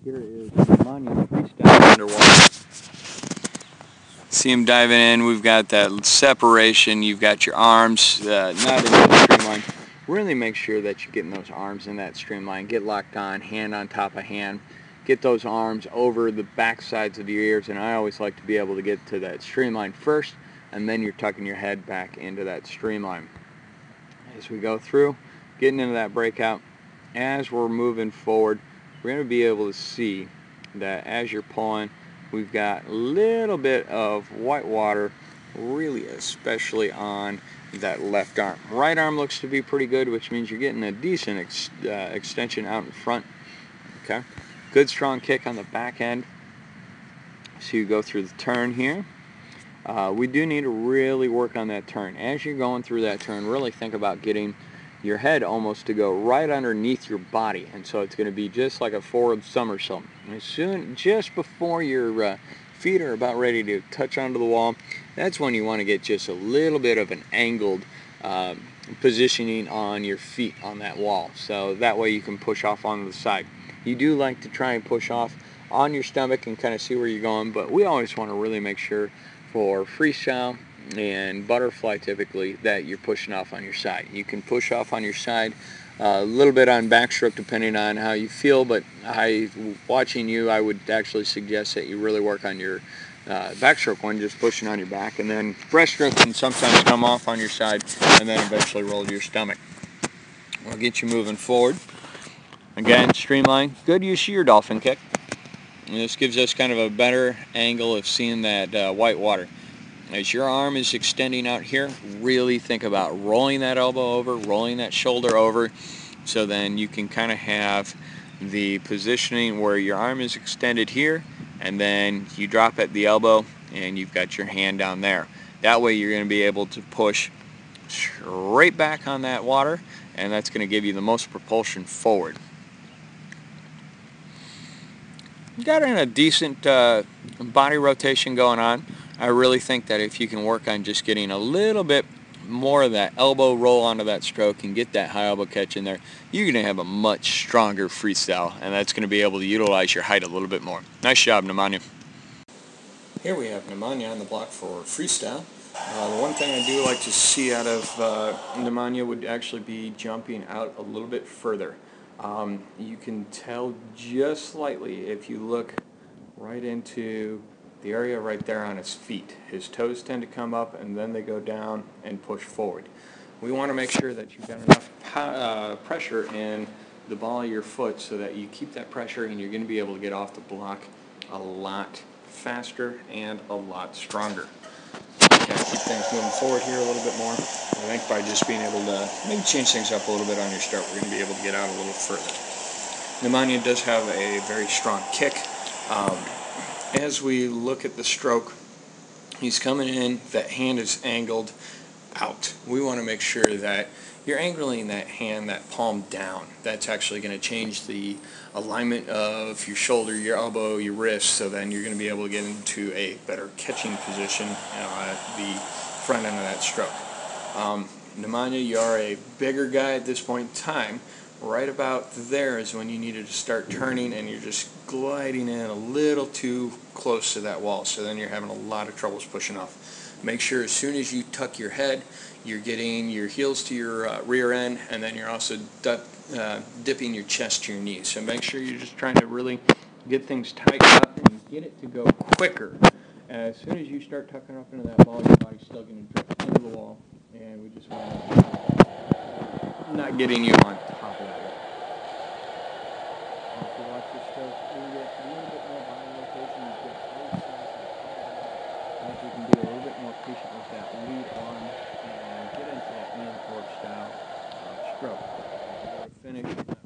Here is Nemanja Freestyle underwater. See him diving in. We've got that separation. You've got your arms not in the streamline. Really make sure that you're getting those arms in that streamline. Get locked on, hand on top of hand. Get those arms over the back sides of your ears, and I always like to be able to get to that streamline first, and then you're tucking your head back into that streamline. As we go through, getting into that breakout, as we're moving forward, we're going to be able to see that as you're pulling, we've got a little bit of white water, really especially on that left arm. Right arm looks to be pretty good, which means you're getting a decent extension out in front. Okay, good strong kick on the back end. So you go through the turn here. We do need to really work on that turn. As you're going through that turn, really think about getting your head almost to go right underneath your body, and so it's going to be just like a forward somersault. As soon, just before your feet are about ready to touch onto the wall, that's when you want to get just a little bit of an angled positioning on your feet on that wall, so that way you can push off onto the side. You do like to try and push off on your stomach and kind of see where you're going, but we always want to really make sure for freestyle and butterfly typically that you're pushing off on your side. You can push off on your side a little bit on backstroke depending on how you feel, but watching you, I would actually suggest that you really work on your backstroke one, just pushing on your back, and then breaststroke can sometimes come off on your side and then eventually roll to your stomach. We'll get you moving forward. Again, streamline. Good use of your dolphin kick. And this gives us kind of a better angle of seeing that white water. As your arm is extending out here, really think about rolling that elbow over, rolling that shoulder over, so then you can kind of have the positioning where your arm is extended here, and then you drop at the elbow, and you've got your hand down there. That way you're going to be able to push straight back on that water, and that's going to give you the most propulsion forward. Got in a decent body rotation going on. I really think that if you can work on just getting a little bit more of that elbow roll onto that stroke and get that high elbow catch in there, you're going to have a much stronger freestyle, and that's going to be able to utilize your height a little bit more. Nice job, Nemanja. Here we have Nemanja on the block for freestyle. The one thing I do like to see out of Nemanja would actually be jumping out a little bit further. You can tell just slightly if you look right into the area right there on his feet. His toes tend to come up and then they go down and push forward. We want to make sure that you've got enough pressure in the ball of your foot so that you keep that pressure, and you're going to be able to get off the block a lot faster and a lot stronger. Okay, keep things moving forward here a little bit more. I think by just being able to maybe change things up a little bit on your start, we're going to be able to get out a little further. Nemanja does have a very strong kick. As we look at the stroke, he's coming in, that hand is angled out. We want to make sure that you're angling that hand, that palm down. That's actually going to change the alignment of your shoulder, your elbow, your wrist, so then you're going to be able to get into a better catching position at the front end of that stroke. Nemanja, you are a bigger guy at this point in time. Right about there is when you needed to start turning, and you're just gliding in a little too close to that wall, so then you're having a lot of troubles pushing off. Make sure as soon as you tuck your head, you're getting your heels to your rear end, and then you're also dipping your chest to your knees. So make sure you're just trying to really get things tightened up and get it to go quicker. As soon as you start tucking up into that ball, your body's still going to drift into the wall, and we just want to not getting you on top of that wall. If you watch your stroke, you can get a little bit more body rotation. You get very soft and if you can be a little bit more patient with that lead arm and get into that in-court style stroke. As we go to finish,